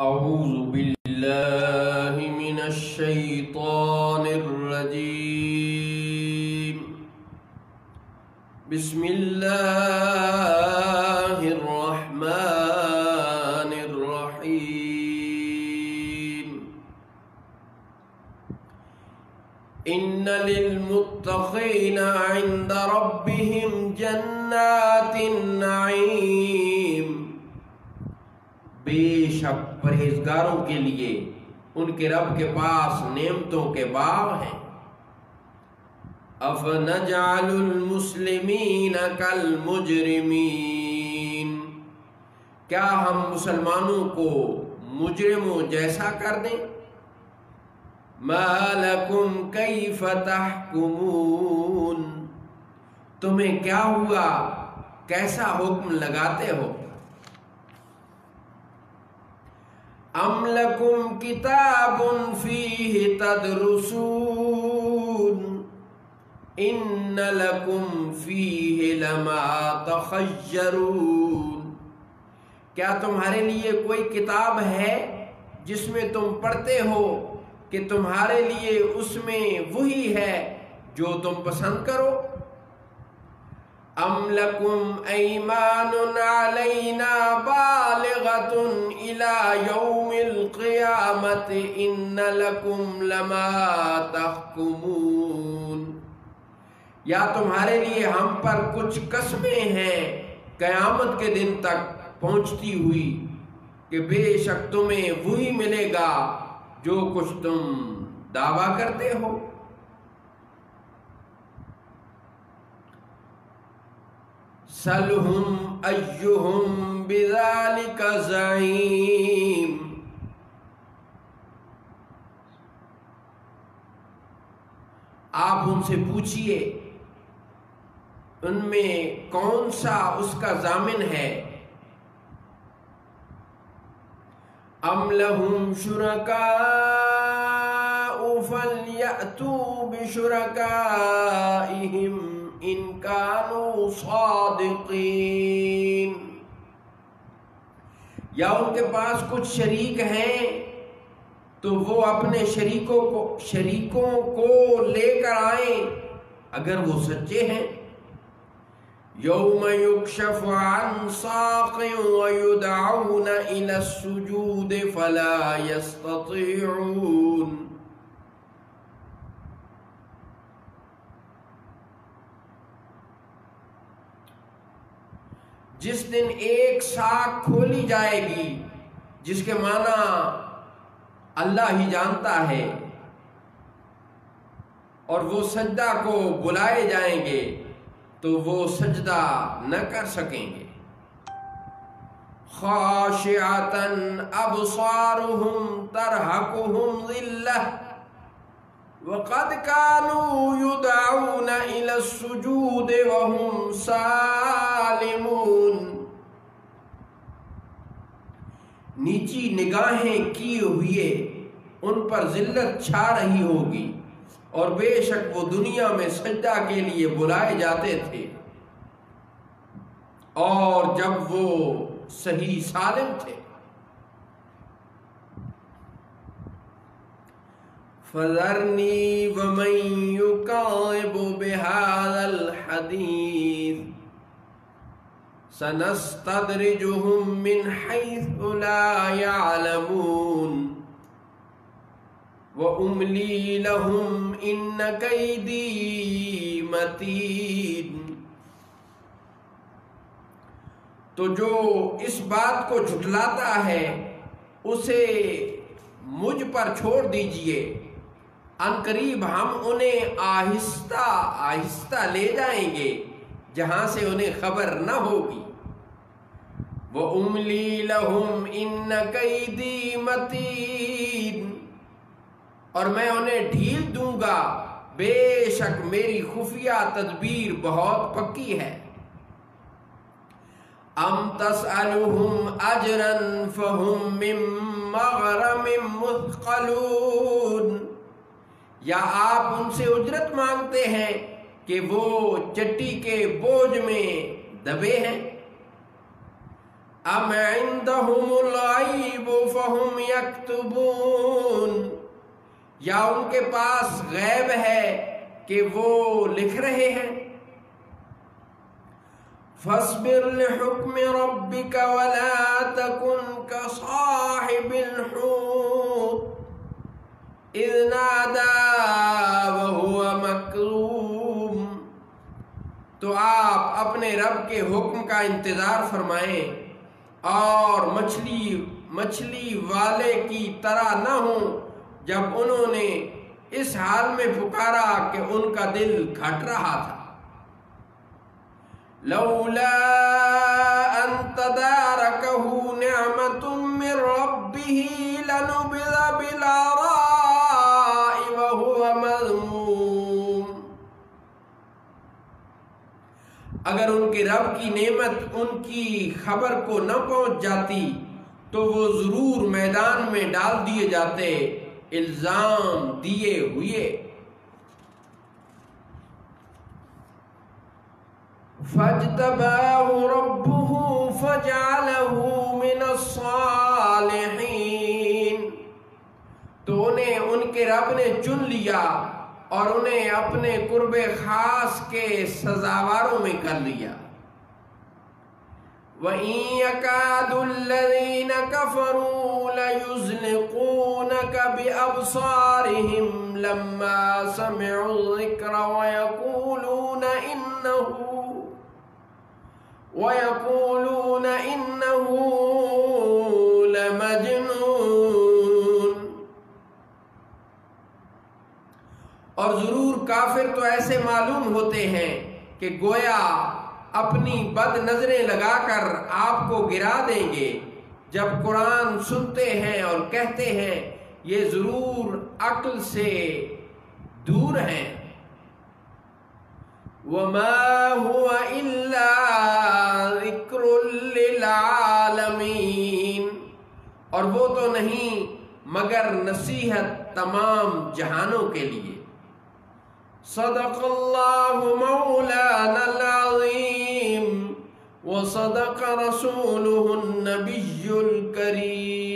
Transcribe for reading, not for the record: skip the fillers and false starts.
أعوذ بالله من الشيطان الرجيم. بسم الله الرحمن الرحيم. إن للمتقين عند ربهم جنات النعيم. بے شک پرہیزگاروں کے لیے ان کے رب کے پاس نعمتوں کے باغ ہیں. أَفَنَجْعَلُ الْمُسْلِمِينَ كَالْمُجْرِمِينَ. کیا ہم مسلمانوں کو مجرموں جیسا کر دیں؟ مَا لَكُمْ كَيْفَ تَحْكُمُونَ. تمہیں کیا ہوا، کیسا حکم لگاتے ہو؟ أَمْ لَكُمْ كِتَابٌ فِيهِ تَدْرُسُونَ إِنَّ لَكُمْ فِيهِ لَمَا تَخَيَّرُونَ. کیا تمہارے لیے کوئی کتاب ہے جس میں تم پڑھتے ہو کہ تمہارے لیے اس میں وہی ہے جو تم پسند کرو؟ أَمْ لَكُمْ أَيْمَانٌ عَلَيْنَا بَالِغَةٌ إِلَى يَوْمِ الْقِيَامَةِ إِنَّ لَكُمْ لَمَا تَحْكُمُونَ. یا تمہارے لیے ہم پر کچھ قسمیں ہیں قیامت کے دن تک پہنچتی ہوئی کہ بے شک تمہیں وہی ملے گا جو کچھ تم دعویٰ کرتے ہو. سَلْهُمْ أَيُّهُمْ بِذَلِكَ زَعِيمٌ. آپ ان سے پوچھئے ان میں کون سا اس کا ضامن ہے. أَمْ لَهُمْ شُرَكَاءُ فَلْيَأْتُوا بِشُرَكَائِهِمْ إِنْ كَانُوا صَادِقِينَ. یا ان کے پاس کچھ شریک ہیں تو وہ اپنے شریکوں کو لے کر آئیں اگر وہ سچے ہیں. یوم یکشف عن ساق ویدعون إلی السجود فلا یستطیعون. جس دن ایک ساق کھولی جائے گی جس کے معنی اللہ ہی جانتا ہے، اور وہ سجدہ کو بلائے جائیں گے تو وہ سجدہ نہ کر سکیں گے. خاشعۃ ابصارهم ترہقهم ذلہ وقد كانوا يدعون إلى السجود وهم سالمون. نیچی نگاہیں کیے ہوئے ان پر ذلت چھا رہی ہوگی، اور بے شک وہ دنیا میں سجدہ کے لیے بلائے جاتے تھے اور جب وہ صحیح سالم تھے. فَذَرْنِي وَمَنْ يُكَذِّبُ بِهَذَا الْحَدِيثِ سَنَسْتَدْرِجُهُمْ مِنْ حَيْثُ لَا يَعْلَمُونَ وَأُمْلِي لَهُمْ إِنَّ كَيْدِي مَتِينٌ. تو جو اس بات کو جھٹلاتا ہے اسے مجھ پر چھوڑ دیجئے، ان قریب ہم انہیں آہستہ آہستہ لے جائیں گے جہاں سے انہیں خبر نہ ہوگی. وَأُمْلِي لَهُمْ إِنَّ كَيْدِي مَتِينٌ. اور میں انہیں ڈھیل دوں گا، بے شک میری خفیہ تدبیر بہت پکی ہے. أَمْ تَسْأَلُهُمْ أَجْرًا فَهُمْ مِنْ مَغْرَمٍ مُثْقَلُونَ. یا آپ ان سے اجرت مانگتے ہیں کہ وہ چٹی کے بوجھ میں دبے ہیں. ام عندهم الغیب فهم یکتبون، یا ان کے پاس غیب ہے کہ وہ لکھ رہے ہیں. فاصبر لحکم ربک ولا تکن کصاحب الحوت اذ نادى وهو مکظوم. تو آپ اپنے رب کے حکم کا انتظار فرمائیں اور مچھلی والے کی طرح نہ ہوں جب انہوں نے اس حال میں پکارا کہ ان کا دل گھٹ رہا تھا. لولا ان تدارکہ نعمت من ربہ لنبذ بالعراء وہو مذموم. اگر ان کے رب کی نعمت ان کی خبر کو نہ پہنچ جاتی تو وہ ضرور میدان میں ڈال دیے جاتے، الزام دیے ہوئے. فاجتباہ ربہ فجعلہ من الصالحین. تو انہیں ان کے رب نے چن لیا اور انہیں اپنے قرب خاص کے سزاواروں میں کر لیا. وَإِن يَكَادُ الَّذِينَ كَفَرُوا لَيُزْلِقُونَكَ بِأَبْصَارِهِمْ لَمَّا سَمِعُوا الذِّكْرَ وَيَقُولُونَ إِنَّهُ لَمَجْنُونٌ. اور ضرور کافر تو ایسے معلوم ہوتے ہیں کہ گویا اپنی بد نظریں لگا کر آپ کو گرا دیں گے جب قرآن سنتے ہیں اور کہتے ہیں یہ ضرور عقل سے دور ہیں. وَمَا هُوَ إِلَّا ذِكْرٌ لِّلْعَالَمِينَ. اور وہ تو نہیں مگر نصیحت تمام جہانوں کے لیے. صدق اللہ مولانا العظیم وصدق رسولہ النبی الکریم.